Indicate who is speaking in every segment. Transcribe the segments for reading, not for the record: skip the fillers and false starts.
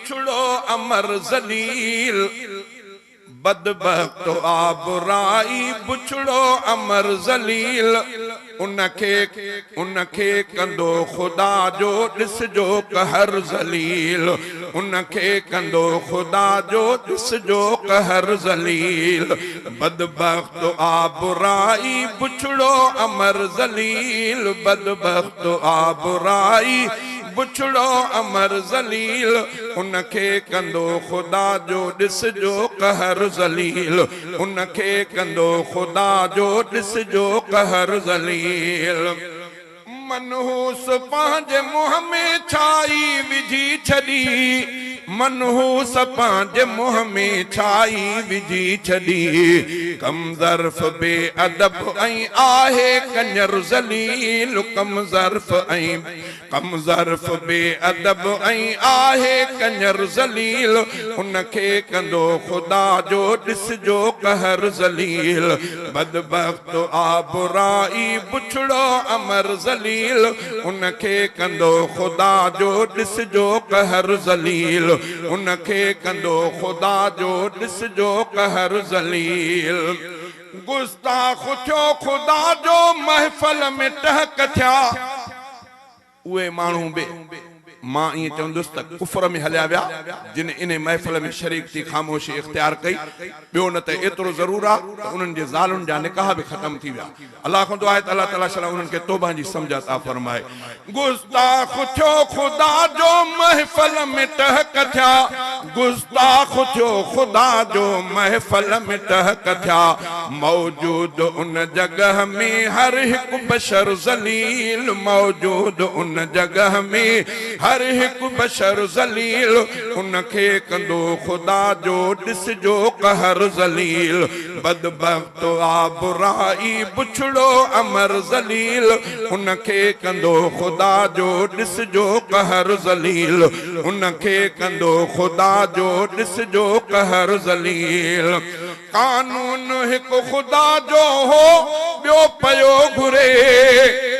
Speaker 1: बुछड़ो अमर जलील बदबख्त आबराई बुछड़ो अमर जलील उनखे कंदो खुदा जो ॾिसजो कहर जलील उनखे कंदो खुदा जो ॾिसजो कहर जलील बदबख्त आबराई बुछड़ो अमर जलील बदबख्त आबराई बुछड़ो अमर जलील उनखे कंदो खुदा जो ॾिसजो कहर जलील उनखे कंदो खुदा जो ॾिसजो कहर जलील मनहूस पंहिंजे मुंह में छाई विझी छॾी मनहूस पंहिंजे मुंह में छाई विझी छॾी कम ज़र्फ़ बेअदब ऐं आहे कंजर ज़लील कम ज़र्फ़ बेअदब ऐं आहे कंजर ज़लील उनखे कंदो खुदा जो ॾिसजो कहर जलील बदबख्त आबराई बुछड़ो अमर जलील उनखे कंदो खुदा जो ॾिसजो कहर जलील उनखे कंदो खुदा जो ॾिसजो कहर जलील गुस्ताख थियो खुदा जो महफ़िल में टहक थिया उहे माण्हू बि मां ईअं चवंदुसि त कुफर में हलिया विया जिन इन महफ़िल में शरीक थी ख़ामोशी इख्तियार कई ॿियो न त एतिरो ज़रूर आहे त उन्हनि जे ज़ालुनि जा निकाह बि ख़त्म थी विया अल्लाह खां दुआ आहे त अल्लाह ताला शला उन्हनि खे तौबा जी सम्झ अता फरमाए गुस्ताख थियो खुदा जो महफ़िल में टहक थिया गुस्ताख थियो खुदा जो महफ़िल में टहक थिया मौजूद उन जगह में हर हिकु बशर ज़लील मौजूद उन जगह में हर एक बशर जलील उनखे कंदो खुदा जो ॾिसजो कहर जलील बदबख्त आबराई बुछड़ो अमर जलील उनखे कंदो खुदा जो ॾिसजो कहर जलील उनखे कंदो खुदा जो ॾिसजो कहर जलील कानून हिकु खुदा जो हो ॿियो पयो घुरे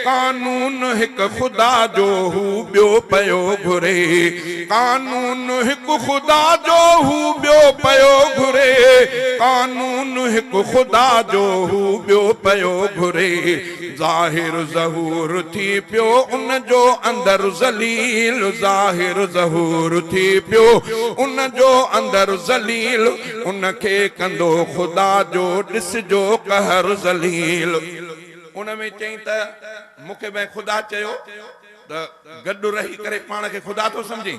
Speaker 1: कानून हिकु खुदा जो हू ॿियो पयो घुरे कानून हिकु खुदा जो हू ॿियो पयो घुरे कानून हिकु खुदा जो हू ॿियो पयो घुरे ज़ाहिर ज़हूर थी पियो उन जो अंदर जलील ज़ाहिर ज़हूर थी पियो उन जो अंदर जलील उनखे कंदो खुदा जो ॾिसजो कहर जलील उन में चई त मूंखे भई ख़ुदा चयो त गॾु रही करे पाण खे ख़ुदा थो सम्झी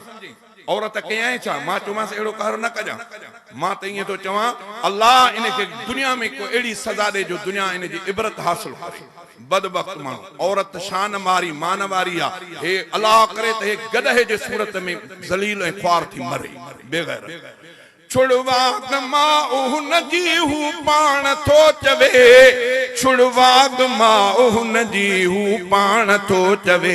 Speaker 1: औरत कयां छा मां चयोमांसि अहिड़ो कहर न कजां मां त ईअं थो चवां अल्लाह इनखे दुनिया में को अहिड़ी सज़ा ॾे जो दुनिया इन जी इबरत हासिल करे बदबख्त माण्हू औरत शान वारी मान वारी आहे हे अल्लाह करे त हे गदहे जे सूरत में ज़लील ऐं ख्वार थी मरे बेग़ैर छुड़वाग मां उन जी हू पाण थो चवे छुड़वाग मां उन जी हू पाण थो चवे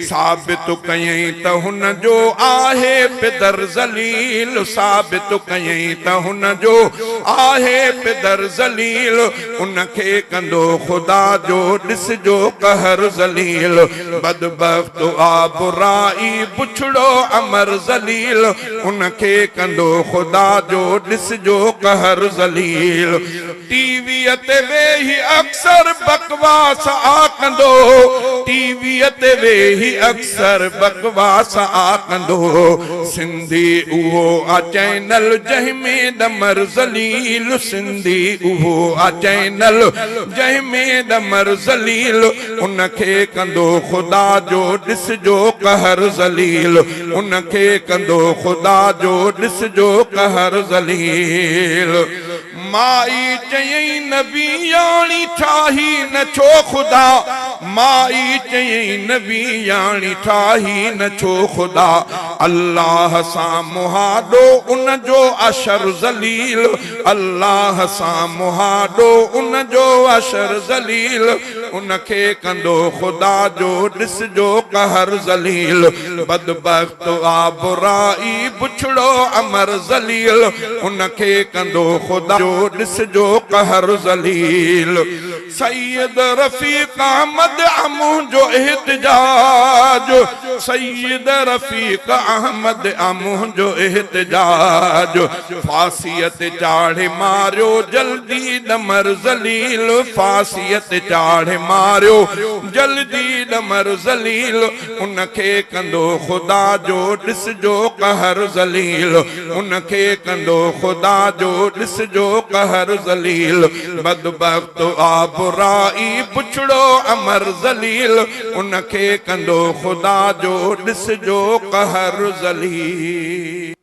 Speaker 1: साबित कयई त हुन जो आहे पिदर जलील साबित कयई त हुन जो आहे पिदर जलील उनखे कंदो खुदा जो ॾिसजो कहर जलील बदबख्त आबराई बुछड़ो अमर जलील उनखे कंदो खुदा जो ॾिसजो कहर जलील टीवीअ ते वेही अक्सर बकवास आकंदो टीवीअ ते वेही अक्सर बकवास आकंदो सिंधी उहो आ चैनल जंहिंमें दमर जलील सिंधी उहो आ चैनल जंहिंमें दमर जलील उनखे कंदो खुदा जो ॾिसजो कहर जलील उनखे कंदो खुदा जो ॾिसजो कहर जलील माई चयई नबी यानी ठाही न छो खुदा माई चयई नबी यानी ठाही न छो खुदा अल्लाह सां मुहादो उन जो अशर जलील अल्लाह सां मुहादो उन जो अशर जलील उनखे कंदो खुदा जो ॾिसजो कहर जलील बदबख्त आबराई बुछड़ो अमर जलील उनखे कंदो खुदा जो ॾिसजो कहर जलील सैयद रफीक अहमद अमूं जो एहतजाज, सैयद रफीक अहमद अमूं जो एहतजाज, फासियत चाढ़े मारियो जल्दी दमर जलील, फासियत चाढ़े मारियो जल्दी दमर जलील, उनखे कंदो खुदा जो ॾिसजो कहर जलील, उनखे कंदो खुदा जो ॾिसजो कहर जलील, बदबख्त आबराई पुछड़ो अमर जलील, उनखे कंदो खुदा जो ॾिसजो कहर जलील।